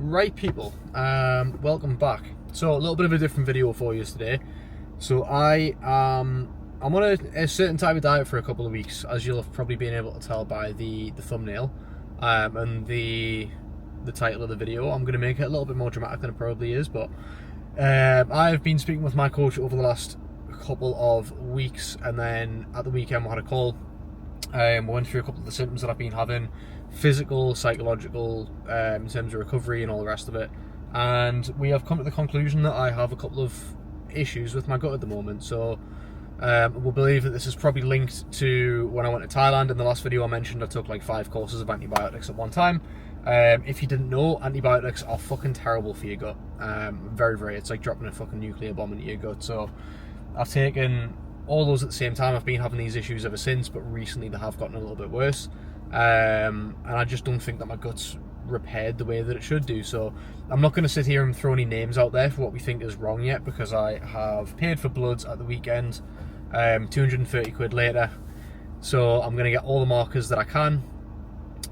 Right people, welcome back. So a little bit of a different video for you today. So I'm on a certain type of diet for a couple of weeks, as you'll have probably been able to tell by the thumbnail and the title of the video. I'm going to make it a little bit more dramatic than it probably is, but I've been speaking with my coach over the last couple of weeks, and then at the weekend we had a call. We went through a couple of the symptoms that I've been having, physical, psychological, in terms of recovery and all the rest of it. And we have come to the conclusion that I have a couple of issues with my gut at the moment. So we'll believe that this is probably linked to when I went to Thailand. In the last video I mentioned I took like 5 courses of antibiotics at one time. If you didn't know, antibiotics are fucking terrible for your gut. Very, it's like dropping a fucking nuclear bomb into your gut. So I've taken all those at the same time. I've been having these issues ever since, but recently they have gotten a little bit worse. And I just don't think that my gut's repaired the way that it should do. So I'm not going to sit here and throw any names out there for what we think is wrong yet, because I have paid for bloods at the weekend, 230 quid later. So I'm going to get all the markers that I can,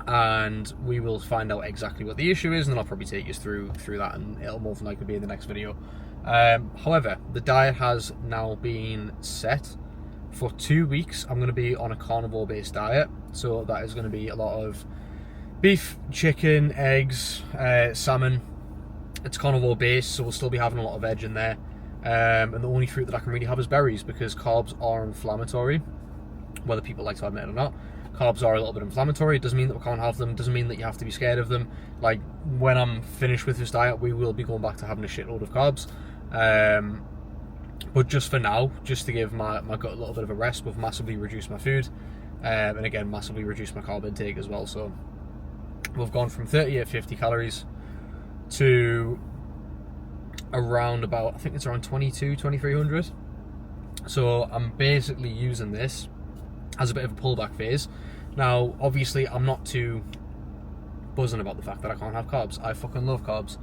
and we will find out exactly what the issue is, and then I'll probably take you through that, and it'll more than likely be in the next video. However, the diet has now been set. For 2 weeks I'm going to be on a carnivore based diet, so that is going to be a lot of beef, chicken, eggs, salmon. It's carnivore based, so we'll still be having a lot of veg in there, and the only fruit that I can really have is berries, because carbs are inflammatory, whether people like to admit it or not. Carbs are a little bit inflammatory. It doesn't mean that we can't have them, doesn't mean that you have to be scared of them. Like, when I'm finished with this diet, we will be going back to having a shitload of carbs. But just for now, just to give my gut a little bit of a rest, we've massively reduced my food, and again massively reduced my carb intake as well. So we've gone from 30 at 50 calories to around about, I think it's around 2300. So I'm basically using this as a bit of a pullback phase. Now obviously I'm not too buzzing about the fact that I can't have carbs. I fucking love carbs.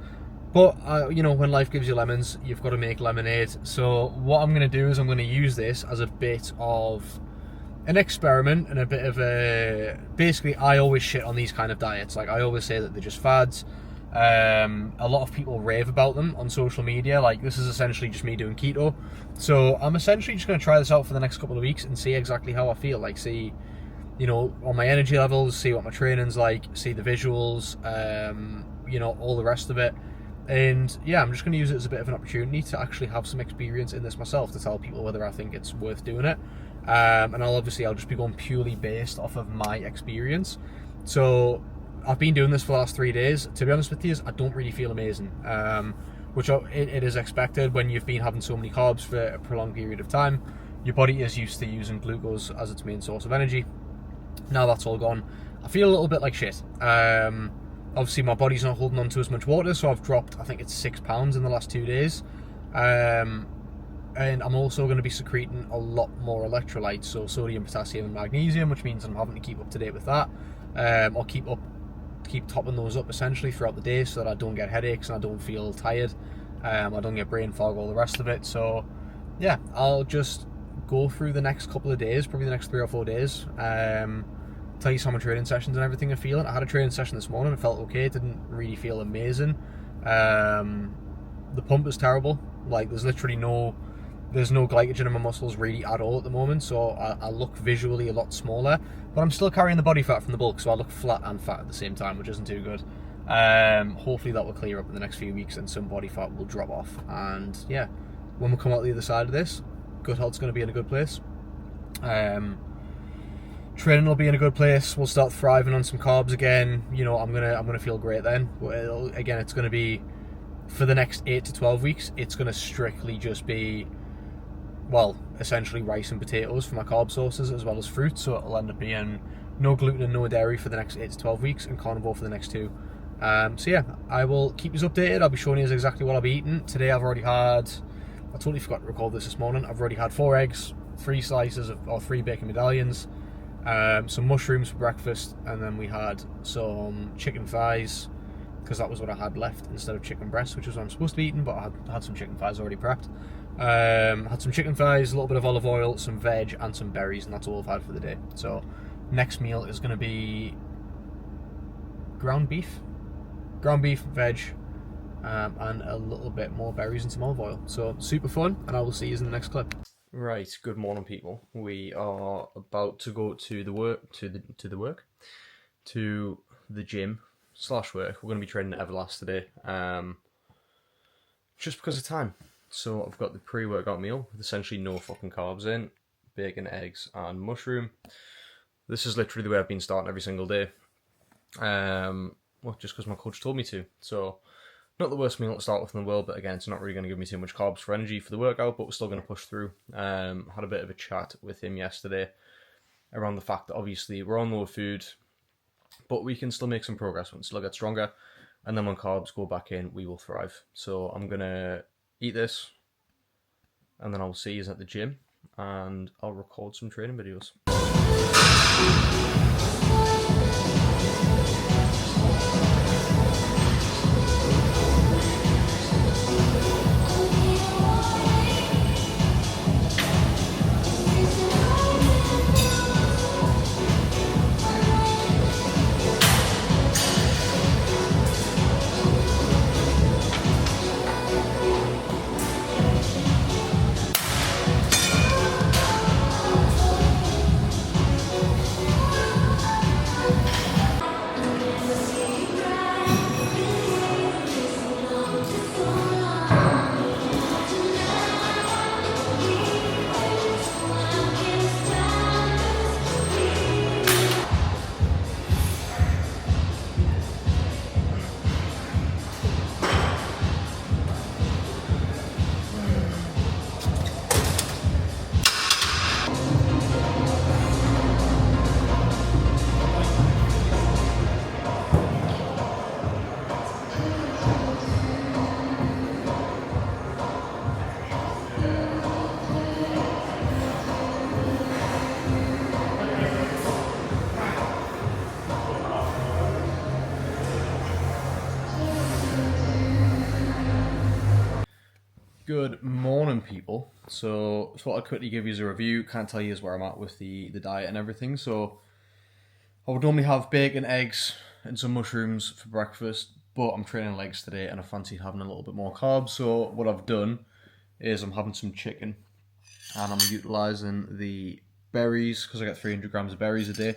But, you know, when life gives you lemons, you've got to make lemonade. So what I'm going to do is I'm going to use this as a bit of an experiment and a bit of a... Basically, I always shit on these kind of diets. Like, I always say that they're just fads. A lot of people rave about them on social media. Like, this is essentially just me doing keto. So I'm essentially just going to try this out for the next couple of weeks and see exactly how I feel. Like, see, you know, on my energy levels, see what my training's like, see the visuals, you know, all the rest of it. And yeah, I'm just going to use it as a bit of an opportunity to actually have some experience in this myself, to tell people whether I think it's worth doing it. And I'll just be going purely based off of my experience. So I've been doing this for the last 3 days. To be honest with you, I don't really feel amazing, which it is expected when you've been having so many carbs for a prolonged period of time. Your body is used to using glucose as its main source of energy. Now that's all gone, I feel a little bit like shit. Obviously my body's not holding on to as much water, so I've dropped, I think it's 6 pounds in the last 2 days. And I'm also going to be secreting a lot more electrolytes, so sodium, potassium and magnesium, which means I'm having to keep up to date with that, or keep topping those up essentially throughout the day, so that I don't get headaches and I don't feel tired, I don't get brain fog, all the rest of it. So yeah, I'll just go through the next couple of days, probably the next 3 or 4 days, tell you how my training sessions and everything are feeling. I had a training session this morning, it felt okay, it didn't really feel amazing. The pump is terrible, like there's no glycogen in my muscles really at all at the moment, so I look visually a lot smaller, but I'm still carrying the body fat from the bulk, so I look flat and fat at the same time, which isn't too good. Hopefully that will clear up in the next few weeks and some body fat will drop off, and yeah, when we come out the other side of this, gut health's going to be in a good place. Training will be in a good place. We'll start thriving on some carbs again. You know, I'm gonna feel great then. But again, it's gonna be for the next 8 to 12 weeks. It's gonna strictly just be, well, essentially rice and potatoes for my carb sources, as well as fruit. So it'll end up being no gluten and no dairy for the next 8 to 12 weeks, and carnivore for the next 2. So yeah, I will keep you updated. I'll be showing you exactly what I'll be eating today. I totally forgot to record this morning. I've already had 4 eggs, 3 slices or 3 bacon medallions. Some mushrooms for breakfast, and then we had some chicken thighs, because that was what I had left instead of chicken breast, which was what I'm supposed to be eating, but I had some chicken thighs already prepped. Had some chicken thighs, a little bit of olive oil, some veg and some berries, and that's all I've had for the day. So next meal is going to be ground beef, ground beef, veg, and a little bit more berries and some olive oil. So super fun, and I will see you in the next clip. Right, good morning, people. We are about to go to the gym / work. We're going to be training at Everlast today, just because of time. So I've got the pre-workout meal with essentially no fucking carbs in, bacon, eggs, and mushroom. This is literally the way I've been starting every single day. Well, just because my coach told me to. So not the worst meal to start with in the world, but again, it's not really going to give me too much carbs for energy for the workout, but we're still going to push through. Had a bit of a chat with him yesterday around the fact that obviously we're on low food, but we can still make some progress. We can still get stronger, and then when carbs go back in, we will thrive. So I'm going to eat this, and then I'll see you at the gym, and I'll record some training videos. Good morning, people. So I'll quickly give you a review. Can't tell you where I'm at with the diet and everything. So I would normally have bacon, eggs, and some mushrooms for breakfast, but I'm training legs today and I fancy having a little bit more carbs. So what I've done is I'm having some chicken, and I'm utilising the berries because I get 300 grams of berries a day.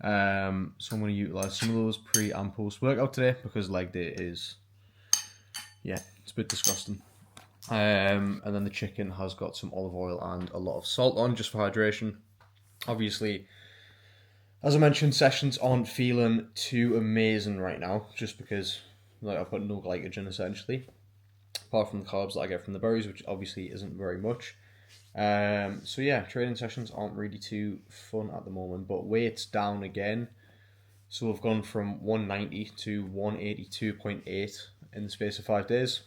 So I'm going to utilise some of those pre and post workout today because leg day is, yeah, it's a bit disgusting. And then the chicken has got some olive oil and a lot of salt on just for hydration. Obviously, as I mentioned, sessions aren't feeling too amazing right now just because I've got no glycogen essentially, apart from the carbs that I get from the berries, which obviously isn't very much. So yeah, training sessions aren't really too fun at the moment, but weight's down again. So we've gone from 190 to 182.8 in the space of 5 days.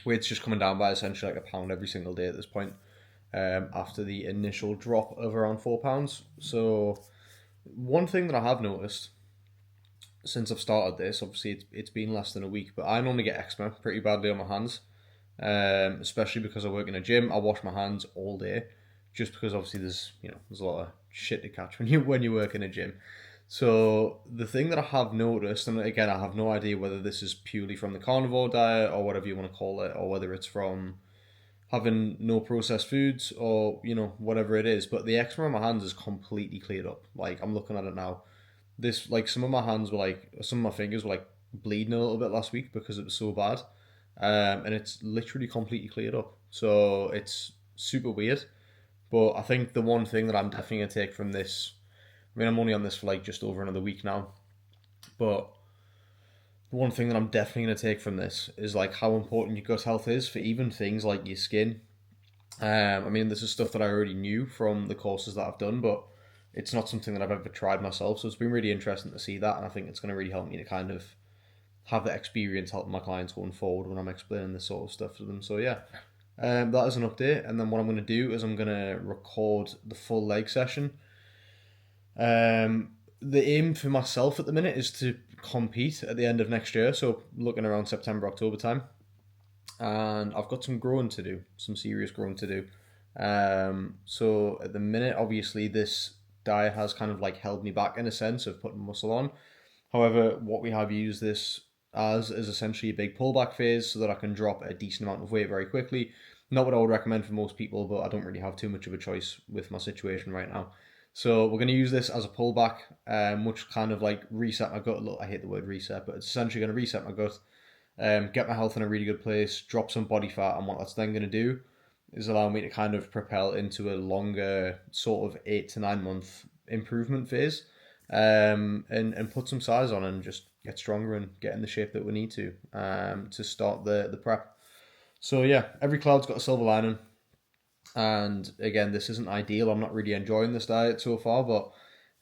Weight's just coming down by essentially like a pound every single day at this point, after the initial drop of around 4 pounds. So one thing that I have noticed since I've started this, obviously it's been less than a week, but I normally get eczema pretty badly on my hands, especially because I work in a gym. I wash my hands all day, just because obviously there's a lot of shit to catch when you work in a gym. So the thing that I have noticed, and again I have no idea whether this is purely from the carnivore diet or whatever you want to call it, or whether it's from having no processed foods or whatever it is, but the eczema on my hands is completely cleared up. Like I'm looking at it now. This, like, some of my hands were some of my fingers were like bleeding a little bit last week because it was so bad, and it's literally completely cleared up. So it's super weird, but I think the one thing that I'm definitely gonna take from this, I mean I'm only on this for like just over another week now, but the one thing that I'm definitely gonna take from this is like how important your gut health is for even things like your skin. I mean, this is stuff that I already knew from the courses that I've done, but it's not something that I've ever tried myself. So it's been really interesting to see that, and I think it's going to really help me to kind of have that experience helping my clients going forward when I'm explaining this sort of stuff to them. So yeah, that is an update. And then what I'm going to do is I'm going to record the full leg session. The aim for myself at the minute is to compete at the end of next year, so looking around September, October time. And I've got some growing to do, some serious growing to do. So at the minute, obviously, this diet has kind of like held me back in a sense of putting muscle on. However, what we have used this as is essentially a big pullback phase so that I can drop a decent amount of weight very quickly. Not what I would recommend for most people, but I don't really have too much of a choice with my situation right now. So we're going to use this as a pullback, which kind of like reset my gut. Look, I hate the word reset, but it's essentially going to reset my gut, get my health in a really good place, drop some body fat, and what that's then going to do is allow me to kind of propel into a longer sort of 8 to 9 month improvement phase, and put some size on and just get stronger and get in the shape that we need to start the prep. So yeah, every cloud's got a silver lining. And again, this isn't ideal. I'm not really enjoying this diet so far, but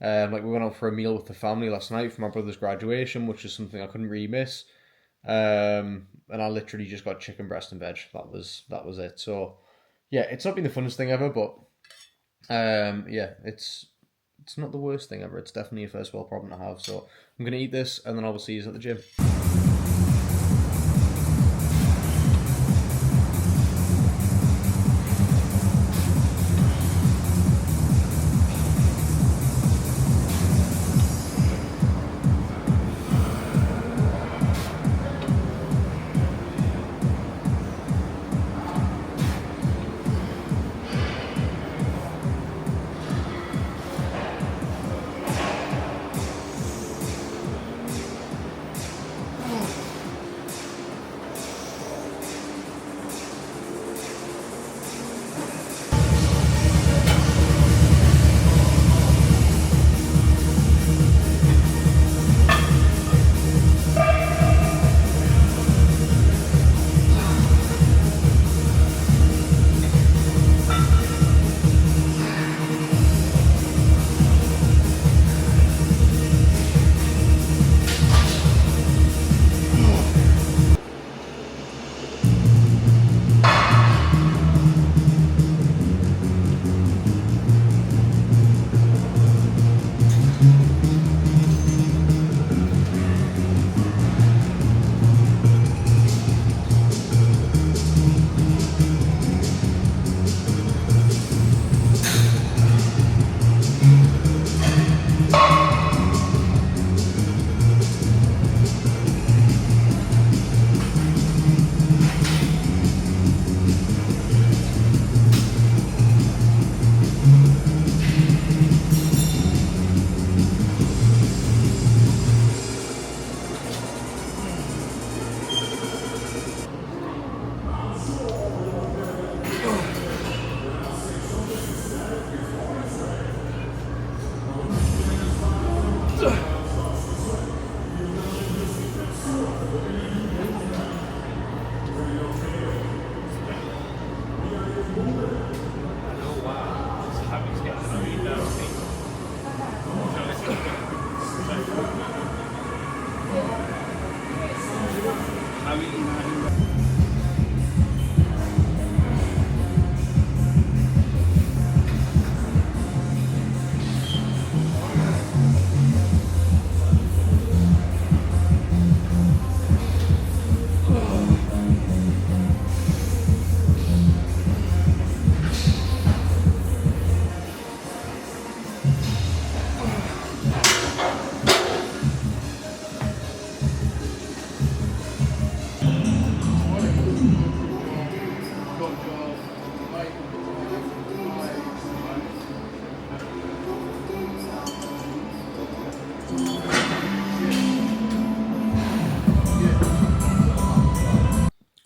like we went out for a meal with the family last night for my brother's graduation, which is something I couldn't really miss. And I literally just got chicken breast and veg. That was it. So yeah, it's not been the funnest thing ever, but yeah, it's not the worst thing ever. It's definitely a first world problem to have. So I'm gonna eat this and then obviously use it at the gym.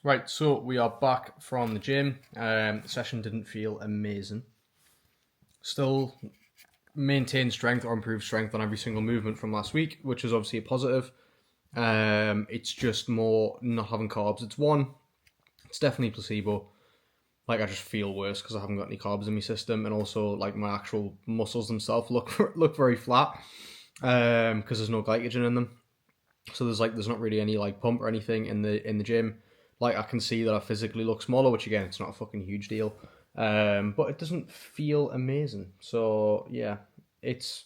Right, so we are back from the gym. The session didn't feel amazing. Still maintained strength or improved strength on every single movement from last week, which is obviously a positive. It's just more not having carbs. It's definitely placebo. Like I just feel worse because I haven't got any carbs in my system, and also like my actual muscles themselves look very flat because there's no glycogen in them. So there's not really any like pump or anything in the gym. Like I can see that I physically look smaller, which again, it's not a fucking huge deal. But it doesn't feel amazing. So yeah, it's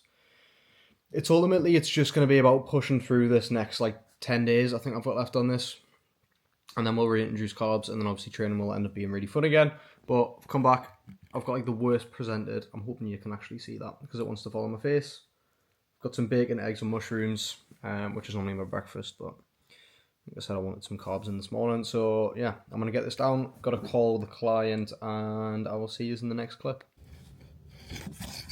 ultimately it's just going to be about pushing through this next like 10 days. I think I've got left on this, and then we'll reintroduce carbs, and then obviously training will end up being really fun again. But I've come back. I've got like the worst presented. I'm hoping you can actually see that because it wants to fall on my face. Got some bacon, eggs, and mushrooms, which is only my breakfast, but Like I said, I wanted some carbs in this morning, so yeah, I'm going to get this down. Got a call with the client, and I will see you in the next clip.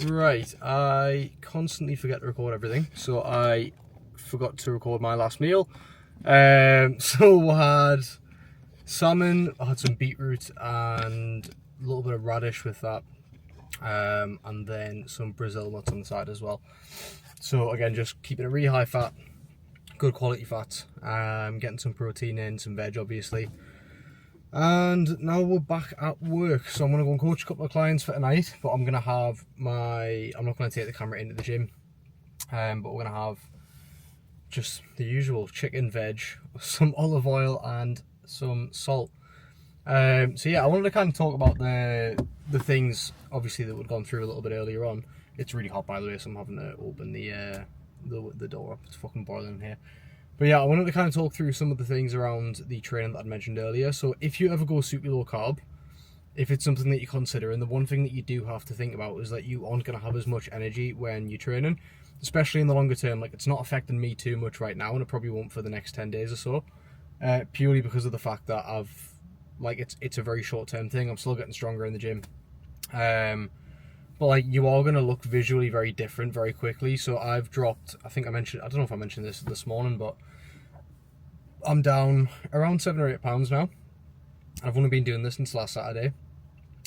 Right, I constantly forget to record everything, so I forgot to record my last meal. So I had salmon, I had some beetroot and a little bit of radish with that, and then some Brazil nuts on the side as well. So again, just keeping it really high fat, good quality fats, getting some protein in, some veg obviously. And now we're back at work, so I'm going to go and coach a couple of clients for tonight, but I'm going to have I'm not going to take the camera into the gym, but we're going to have just the usual chicken, veg, some olive oil and some salt. So yeah, I wanted to kind of talk about the things obviously that we'd gone through a little bit earlier on. It's really hot, by the way, so I'm having to open the door. It's fucking boiling in here. But yeah, I wanted to kind of talk through some of the things around the training that I'd mentioned earlier. So if you ever go super low carb, if it's something that you consider, and the one thing that you do have to think about is that you aren't going to have as much energy when you're training, especially in the longer term. Like, it's not affecting me too much right now, and it probably won't for the next 10 days or so, purely because of the fact that it's a very short term thing. I'm still getting stronger in the gym. But like, you are going to look visually very different very quickly. So I've dropped, I don't know if I mentioned this morning, but I'm down around 7 or 8 pounds now. I've only been doing this since last Saturday,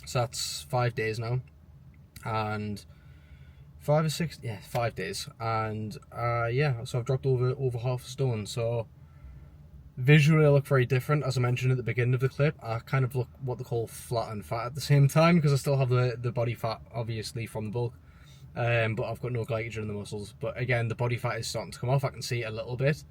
so that's 5 days now, and 5 or 6, yeah, 5 days, and yeah, so I've dropped over half a stone. So visually I look very different. As I mentioned at the beginning of the clip, I kind of look what they call flat and fat at the same time, because I still have the body fat obviously from the bulk, but I've got no glycogen in the muscles. But again, the body fat is starting to come off. I can see it a little bit.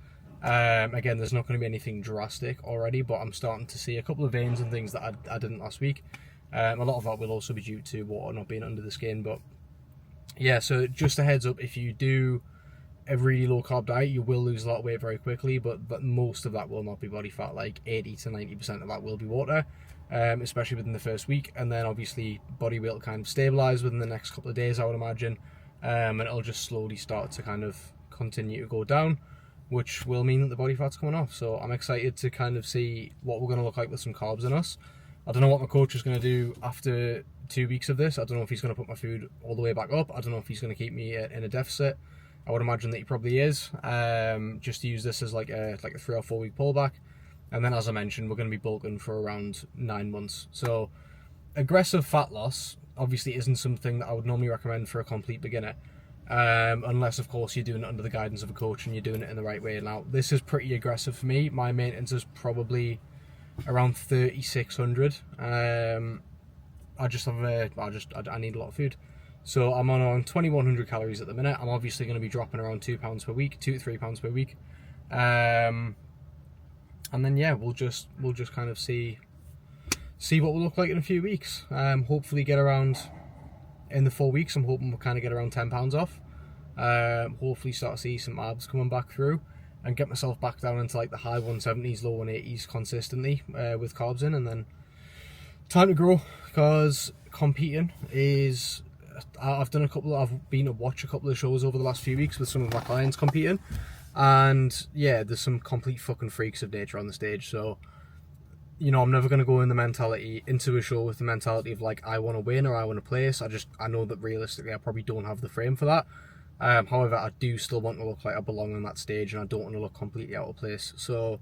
Again, there's not going to be anything drastic already, but I'm starting to see a couple of veins and things that I didn't last week. A lot of that will also be due to water not being under the skin. But yeah, so just a heads up, if you do a really low carb diet, you will lose a lot of weight very quickly, but most of that will not be body fat. Like 80 to 90% of that will be water, especially within the first week, and then obviously body weight will kind of stabilize within the next couple of days, I would imagine, and it'll just slowly start to kind of continue to go down, which will mean that the body fat's coming off. So I'm excited to kind of see what we're going to look like with some carbs in us. I don't know what my coach is going to do after 2 weeks of this. I don't know if he's going to put my food all the way back up. I don't know if he's going to keep me in a deficit. I would imagine that he probably is, just to use this as like a 3 or 4 week pullback. And then, as I mentioned, we're going to be bulking for around 9 months. So aggressive fat loss obviously isn't something that I would normally recommend for a complete beginner, unless of course you're doing it under the guidance of a coach and you're doing it in the right way. Now, this is pretty aggressive for me. My maintenance is probably around 3,600. I need a lot of food. So I'm on around 2,100 calories at the minute. I'm obviously going to be dropping around 2 pounds per week, 2 to 3 pounds per week. And then yeah, we'll just kind of see what we'll look like in a few weeks. Hopefully get around, in the 4 weeks, I'm hoping we'll kind of get around 10 pounds off. Hopefully start to see some abs coming back through and get myself back down into like the high 170s, low 180s consistently, with carbs in, and then time to grow, because competing is, I've been to watch a couple of shows over the last few weeks with some of my clients competing, and yeah, there's some complete fucking freaks of nature on the stage. So, you know, I'm never going to go into a show with the mentality of like, I want to win or I want to place. I know that realistically I probably don't have the frame for that. However, I do still want to look like I belong on that stage, and I don't want to look completely out of place. So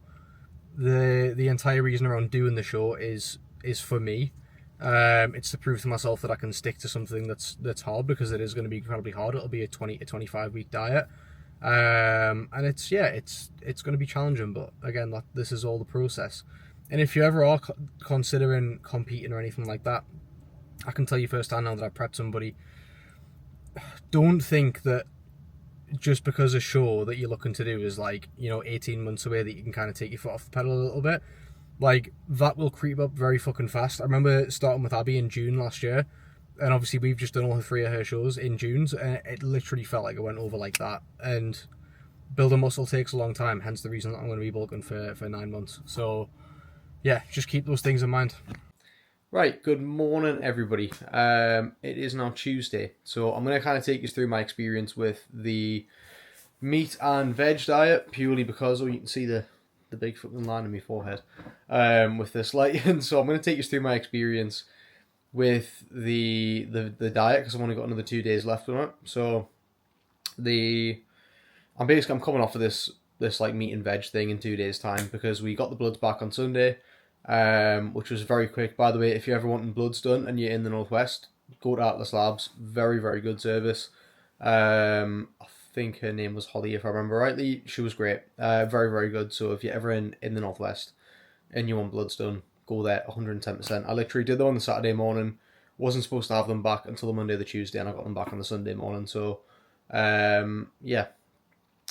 the entire reason around doing the show is for me. It's to prove to myself that I can stick to something that's hard, because it is going to be incredibly hard. It'll be a 20 to 25 week diet, and it's going to be challenging. But again, this is all the process. And if you ever are considering competing or anything like that, I can tell you firsthand now that I've prepped somebody. Don't think that just because a show that you're looking to do is like, 18 months away, that you can kind of take your foot off the pedal a little bit. Like, that will creep up very fucking fast. I remember starting with Abby in June last year, and obviously we've just done all 3 of her shows in June, and it literally felt like it went over like that. And building muscle takes a long time, hence the reason that I'm going to be bulking for 9 months. So yeah, just keep those things in mind. Right, good morning everybody. It is now Tuesday, so I'm going to kind of take you through my experience with the meat and veg diet, purely because, you can see the the big fucking line on my forehead with this lighting. So I'm going to take you through my experience with the diet, because I've only got another 2 days left on it. So I'm coming off of this like meat and veg thing in 2 days time, because we got the bloods back on Sunday, which was very quick. By the way, if you're ever wanting bloods done and you're in the Northwest, go to Atlas Labs. Very, very good service. I think her name was Holly, if I remember rightly. She was great. Very, very good. So if you're ever in the Northwest and you want bloods done, go there 110%. I literally did them on the Saturday morning. Wasn't supposed to have them back until the Monday or the Tuesday, and I got them back on the Sunday morning. So, yeah,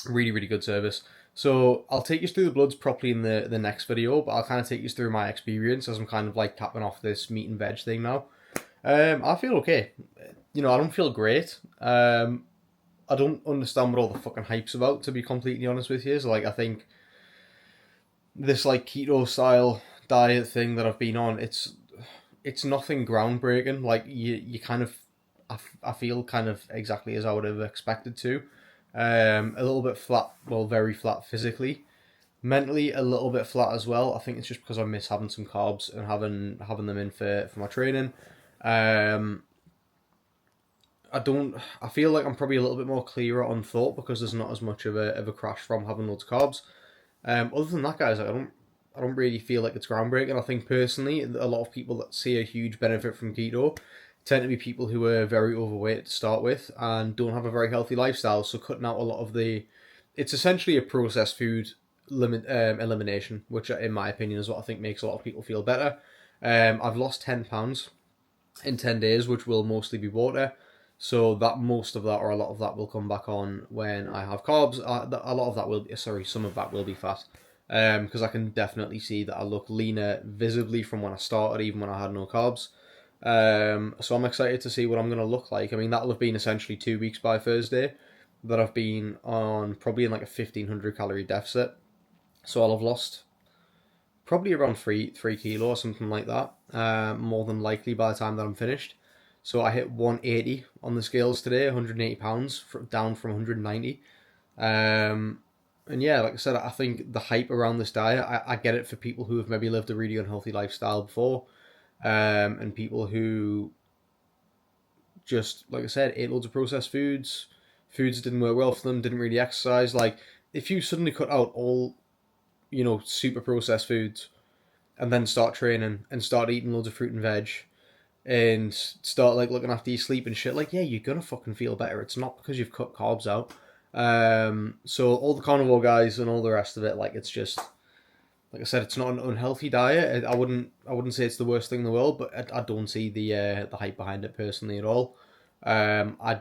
really, really good service. So I'll take you through the bloods properly in the next video, but I'll kind of take you through my experience as I'm kind of like capping off this meat and veg thing now. I feel okay. You know, I don't feel great. I don't understand what all the fucking hype's about, to be completely honest with you. So, like, I think this like keto style diet thing that I've been on, it's nothing groundbreaking. Like, you kind of, I feel kind of exactly as I would have expected to. A little bit flat, well, very flat physically. Mentally, a little bit flat as well. I think it's just because I miss having some carbs and having them in for my training. I feel like I'm probably a little bit more clearer on thought, because there's not as much of a crash from having loads of carbs. Other than that, guys, like, I don't really feel like it's groundbreaking. I think personally, a lot of people that see a huge benefit from keto tend to be people who are very overweight to start with and don't have a very healthy lifestyle. So cutting out a lot of it's essentially a processed food elimination, which in my opinion is what I think makes a lot of people feel better. I've lost 10 pounds in 10 days, which will mostly be water. So that most of that, or a lot of that, will come back on when I have carbs. A lot of that will be, some of that will be fat. Because I can definitely see that I look leaner visibly from when I started, even when I had no carbs. So I'm excited to see what I'm going to look like. I mean, that'll have been essentially 2 weeks by Thursday that I've been on probably in like a 1,500 calorie deficit. So I'll have lost probably around 3 kilo or something like that, more than likely by the time that I'm finished. So I hit 180 on the scales today, 180 pounds, down from 190. And yeah, like I said, I think the hype around this diet, I get it for people who have maybe lived a really unhealthy lifestyle before, and people who just, like I said, ate loads of processed foods that didn't work well for them, didn't really exercise. Like, if you suddenly cut out all, super processed foods and then start training and start eating loads of fruit and veg and start like looking after your sleep and shit, like, yeah, you're gonna fucking feel better. It's not because you've cut carbs out. So all the carnivore guys and all the rest of it, like, it's just, like I said, it's not an unhealthy diet. I wouldn't say it's the worst thing in the world, but I don't see the hype behind it personally at all. I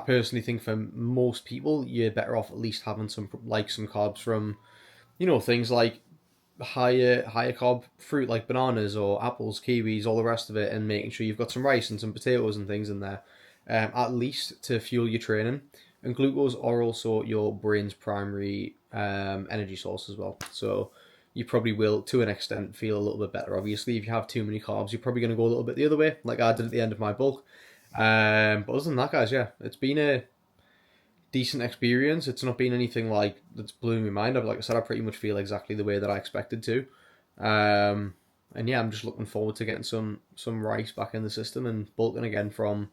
personally think for most people, you're better off at least having some carbs from, things like higher carb fruit like bananas or apples, kiwis, all the rest of it, and making sure you've got some rice and some potatoes and things in there, at least to fuel your training. And glucose are also your brain's primary energy source as well. So you probably will, to an extent, feel a little bit better. Obviously, if you have too many carbs, you're probably going to go a little bit the other way, like I did at the end of my bulk. But other than that, guys, yeah, it's been a decent experience. It's not been anything like that's blew my mind. Like I said, I pretty much feel exactly the way that I expected to. And yeah, I'm just looking forward to getting some rice back in the system and bulking again from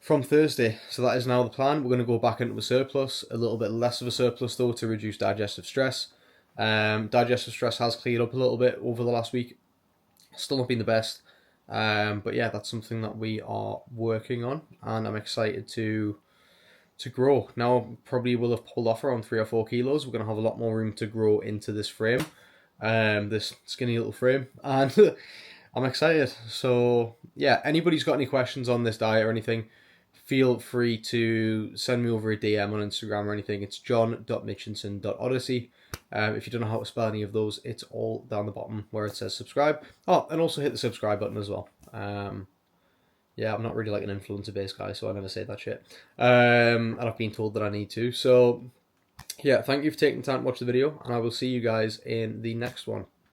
Thursday. So that is now the plan. We're going to go back into a surplus, a little bit less of a surplus though, to reduce digestive stress. Digestive stress has cleared up a little bit over the last week. Still not been the best. But yeah, that's something that we are working on, and I'm excited to grow. Now, probably will have pulled off around 3 or 4 kilos. We're going to have a lot more room to grow into this frame, this skinny little frame, and I'm excited. So yeah, anybody's got any questions on this diet or anything, feel free to send me over a DM on Instagram or anything. It's john.mitchinson.odyssey. If you don't know how to spell any of those, it's all down the bottom where it says subscribe. Oh, and also hit the subscribe button as well. Yeah, I'm not really like an influencer-based guy, so I never say that shit. And I've been told that I need to. So yeah, thank you for taking the time to watch the video, and I will see you guys in the next one.